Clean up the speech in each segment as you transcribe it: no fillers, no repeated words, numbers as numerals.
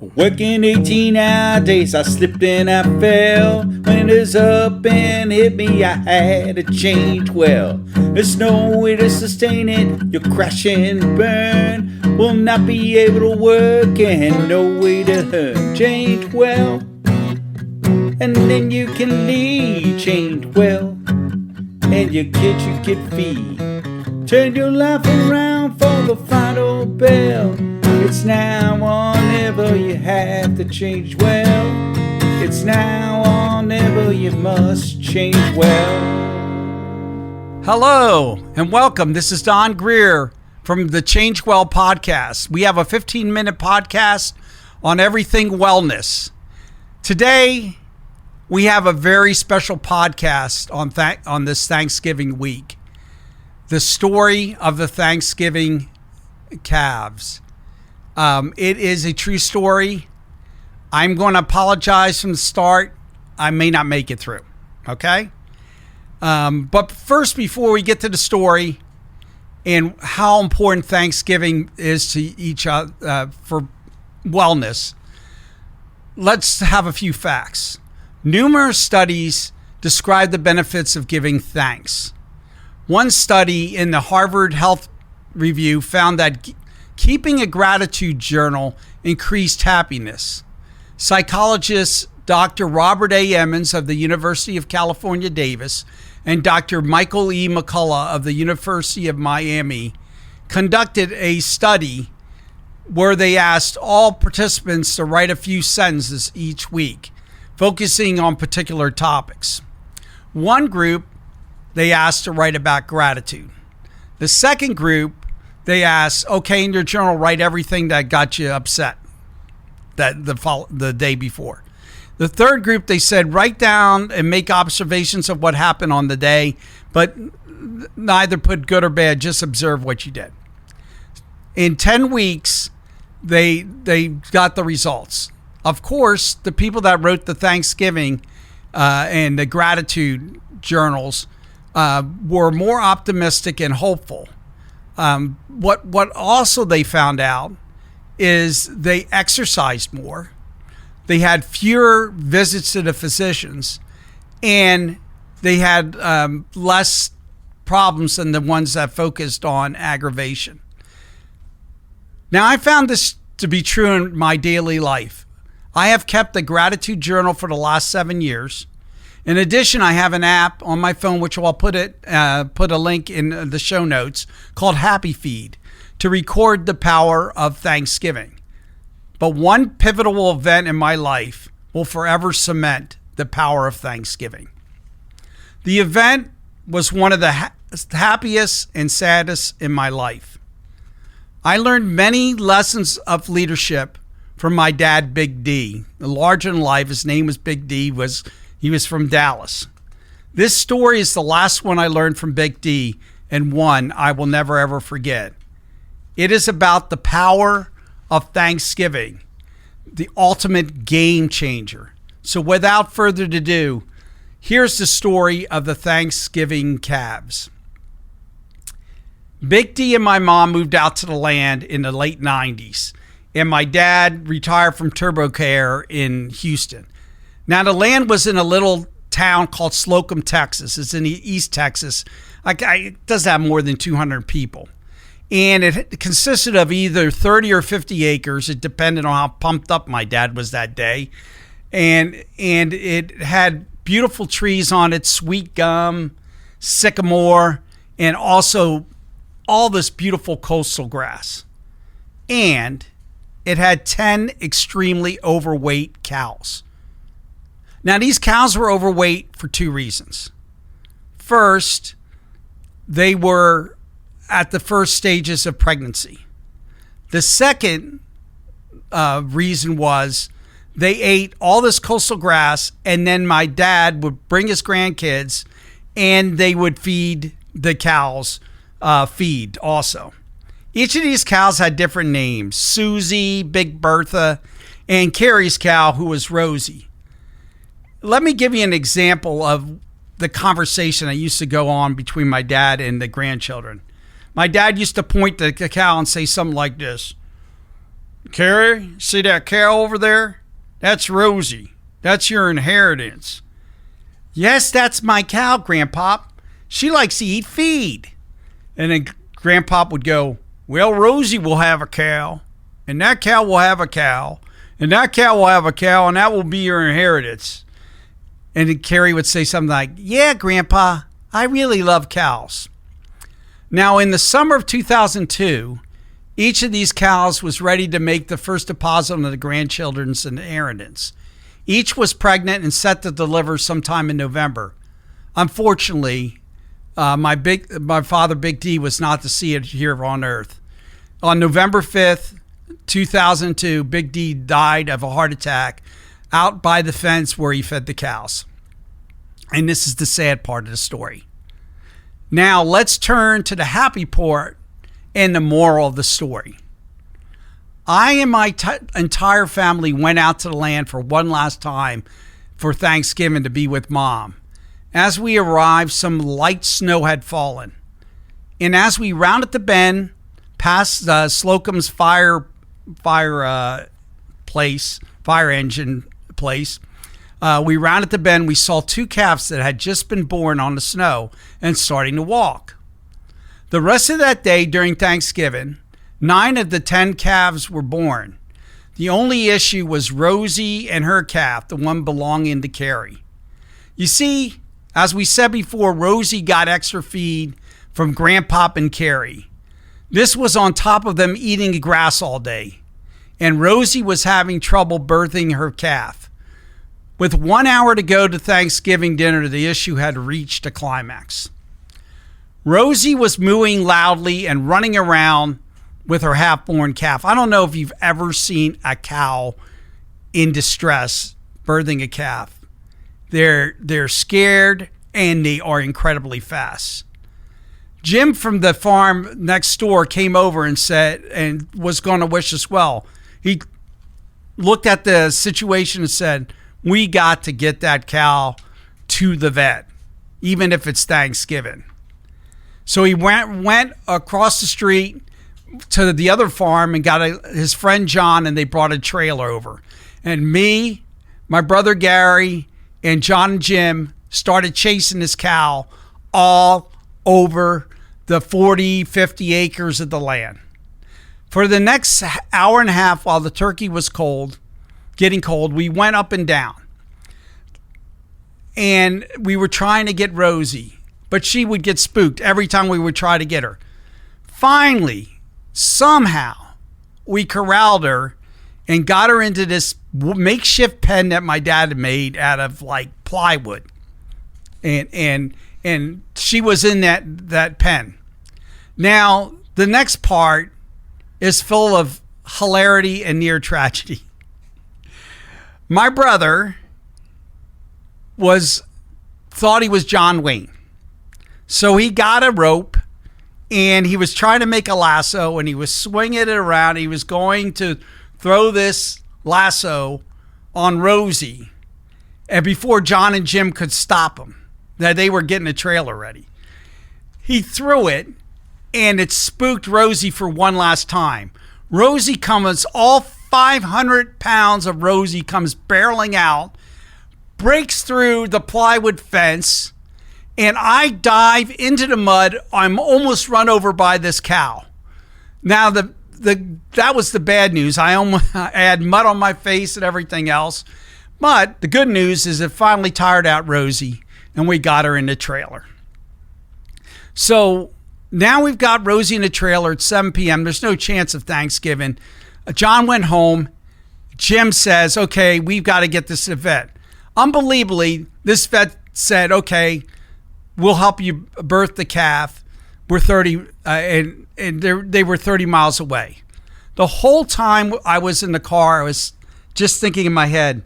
Working 18-hour days, I slipped and I fell. Winter's up and hit me, I had to change well. There's no way to sustain it, you'll crash and burn. Will not be able to work and no way to earn. Change well, and then you can leave. Change well, and your kids you can feed. Turn your life around for the final bell. It's now or never, you have to change well. It's now or never, you must change well. Hello and welcome. This is Don Greer from the Change Well podcast. We have a 15-minute podcast on everything wellness. Today, we have a very special podcast on this Thanksgiving week. The story of the Thanksgiving calves. It is a true story. I'm going to apologize from the start. I may not make it through. Okay? But first, before we get to the story and how important Thanksgiving is to each other for wellness, let's have a few facts. Numerous studies describe the benefits of giving thanks. One study in the Harvard Health Review found that keeping a gratitude journal increased happiness. Psychologists Dr. Robert A. Emmons of the University of California, Davis, and Dr. Michael E. McCullough of the University of Miami conducted a study where they asked all participants to write a few sentences each week, focusing on particular topics. One group, they asked to write about gratitude. The second group, they asked, okay, in your journal, write everything that got you upset the day before. The third group, they said, write down and make observations of what happened on the day, but neither put good or bad, just observe what you did. In 10 weeks, they got the results. Of course, the people that wrote the Thanksgiving and the gratitude journals were more optimistic and hopeful. What also they found out is they exercised more. They had fewer visits to the physicians, and they had less problems than the ones that focused on aggravation. Now, I found this to be true in my daily life. I have kept a gratitude journal for the last 7 years. In addition, I have an app on my phone, which I'll put a link in the show notes, called Happy Feed, to record the power of Thanksgiving. But one pivotal event in my life will forever cement the power of Thanksgiving. The event was one of the happiest and saddest in my life. I learned many lessons of leadership from my dad, Big D. Larger than life, his name was Big D. He was from Dallas. This story is the last one I learned from Big D, and one I will never ever forget. It is about the power of Thanksgiving, the ultimate game changer. So without further ado, here's the story of the Thanksgiving calves. Big D and my mom moved out to the land in the late 90s, and my dad retired from TurboCare in Houston. Now, the land was in a little town called Slocum, Texas. It's in East Texas. It doesn't have more than 200 people. And it consisted of either 30 or 50 acres. It depended on how pumped up my dad was that day. And it had beautiful trees on it, sweet gum, sycamore, and also all this beautiful coastal grass. And it had 10 extremely overweight cows. Now, these cows were overweight for two reasons. First, they were at the first stages of pregnancy. The second reason was they ate all this coastal grass, and then my dad would bring his grandkids, and they would feed the cows feed also. Each of these cows had different names: Susie, Big Bertha, and Carrie's cow, who was Rosie. Let me give you an example of the conversation that used to go on between my dad and the grandchildren. My dad used to point to the cow and say something like this: Carrie, see that cow over there? That's Rosie. That's your inheritance. Yes, that's my cow, Grandpop. She likes to eat feed. And then Grandpop would go, well, Rosie will have a cow, and that cow will have a cow, and that cow will have a cow, and that will be your inheritance. And then Carrie would say something like, yeah, Grandpa, I really love cows. Now, in the summer of 2002, each of these cows was ready to make the first deposit on the grandchildren's inheritance. Each was pregnant and set to deliver sometime in November. Unfortunately, my father, Big D, was not to see it here on Earth. On November 5th, 2002, Big D died of a heart attack out by the fence where he fed the cows. And this is the sad part of the story. Now, let's turn to the happy part and the moral of the story. I and my entire family went out to the land for one last time for Thanksgiving to be with Mom. As we arrived, some light snow had fallen. And as we rounded the bend past Slocum's fire engine place, we rounded the bend, we saw two calves that had just been born on the snow and starting to walk. The rest of that day during Thanksgiving, 9 of the 10 calves were born. The only issue was Rosie and her calf, the one belonging to Carrie. You see, as we said before, Rosie got extra feed from Grandpop and Carrie. This was on top of them eating grass all day. And Rosie was having trouble birthing her calf. With 1 hour to go to Thanksgiving dinner, the issue had reached a climax. Rosie was mooing loudly and running around with her half-born calf. I don't know if you've ever seen a cow in distress birthing a calf. They're scared and they are incredibly fast. Jim from the farm next door came over and said, and was going to wish us well. He looked at the situation and said, we got to get that cow to the vet, even if it's Thanksgiving. So he went across the street to the other farm and got his friend John, and they brought a trailer over. And me, my brother Gary, and John and Jim started chasing this cow all over the 40, 50 acres of the land. For the next hour and a half while the turkey was getting cold, we went up and down. And we were trying to get Rosie, but she would get spooked every time we would try to get her. Finally, somehow, we corralled her and got her into this makeshift pen that my dad had made out of like plywood. And she was in that pen. Now, the next part is full of hilarity and near tragedy. My brother thought he was John Wayne. So he got a rope and he was trying to make a lasso and he was swinging it around. He was going to throw this lasso on Rosie, and before John and Jim could stop him, that they were getting a trailer ready. He threw it and it spooked Rosie for one last time. Rosie comes, all 500 pounds of Rosie comes barreling out, breaks through the plywood fence, and I dive into the mud. I'm almost run over by this cow. Now, that was the bad news. I had mud on my face and everything else. But the good news is it finally tired out Rosie, and we got her in the trailer. So now we've got Rosie in the trailer at 7 p.m. There's no chance of Thanksgiving. John went home. Jim says, okay, we've got to get this to the vet. Unbelievably, this vet said, okay, we'll help you birth the calf. We're 30, and they were 30 miles away. The whole time I was in the car, I was just thinking in my head,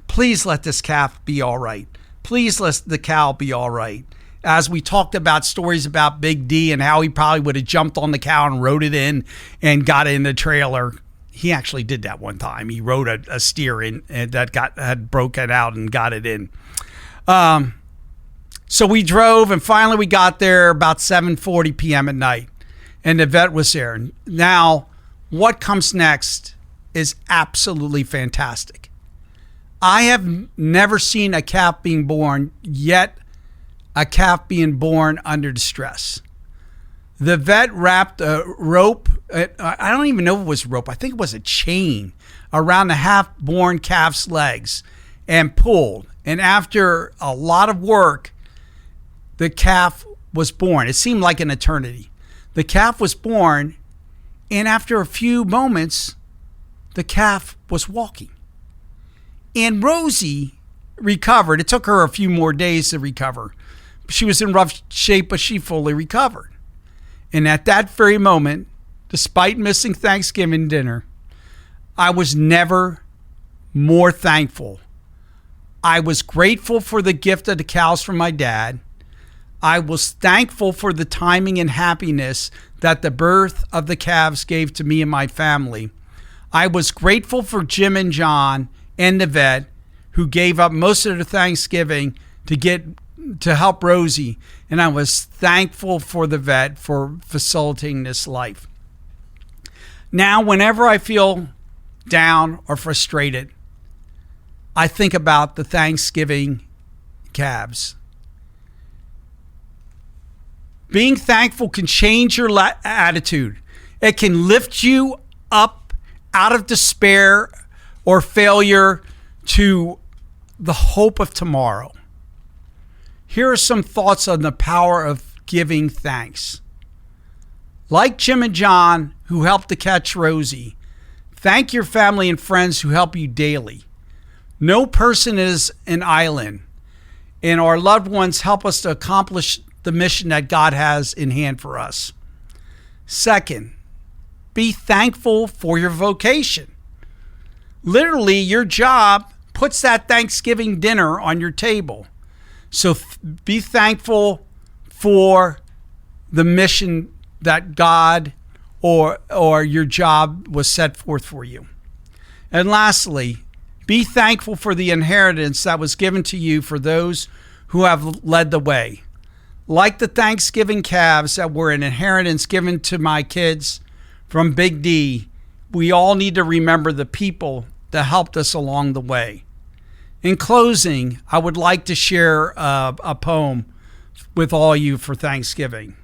please let this calf be all right. Please let the cow be all right. As we talked about stories about Big D and how he probably would have jumped on the cow and rode it in and got it in the trailer. He actually did that one time. He rode a steer in that had broken out and got it in. So we drove, and finally we got there about 7:40 p.m. at night, and the vet was there. Now, what comes next is absolutely fantastic. I have never seen a calf being born, yet a calf being born under distress. The vet wrapped a rope, I don't even know if it was rope, I think it was a chain, around the half-born calf's legs and pulled. And after a lot of work, the calf was born. It seemed like an eternity. The calf was born, and after a few moments, the calf was walking. And Rosie recovered. It took her a few more days to recover. She was in rough shape, but she fully recovered. And at that very moment, despite missing Thanksgiving dinner, I was never more thankful. I was grateful for the gift of the cows from my dad. I was thankful for the timing and happiness that the birth of the calves gave to me and my family. I was grateful for Jim and John and the vet who gave up most of their Thanksgiving to help Rosie. And I was thankful for the vet for facilitating this life. Now, whenever I feel down or frustrated, I think about the Thanksgiving calves. Being thankful can change your attitude. It can lift you up out of despair or failure to the hope of tomorrow. Here are some thoughts on the power of giving thanks. Like Jim and John, who helped to catch Rosie, thank your family and friends who help you daily. No person is an island, and our loved ones help us to accomplish the mission that God has in hand for us. Second, be thankful for your vocation. Literally, your job puts that Thanksgiving dinner on your table. So be thankful for the mission that God or your job was set forth for you. And lastly, be thankful for the inheritance that was given to you for those who have led the way. Like the Thanksgiving calves that were an inheritance given to my kids from Big D, we all need to remember the people that helped us along the way. In closing, I would like to share a poem with all you for Thanksgiving.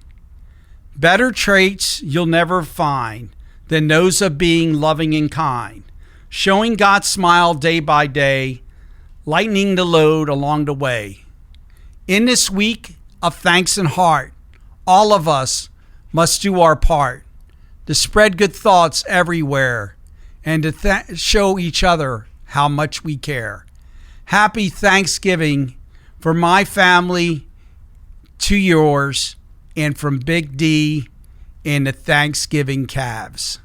Better traits you'll never find than those of being loving and kind, showing God's smile day by day, lightening the load along the way. In this week of thanks and heart, all of us must do our part to spread good thoughts everywhere and to show each other how much we care. Happy Thanksgiving from my family to yours and from Big D and the Thanksgiving Calves.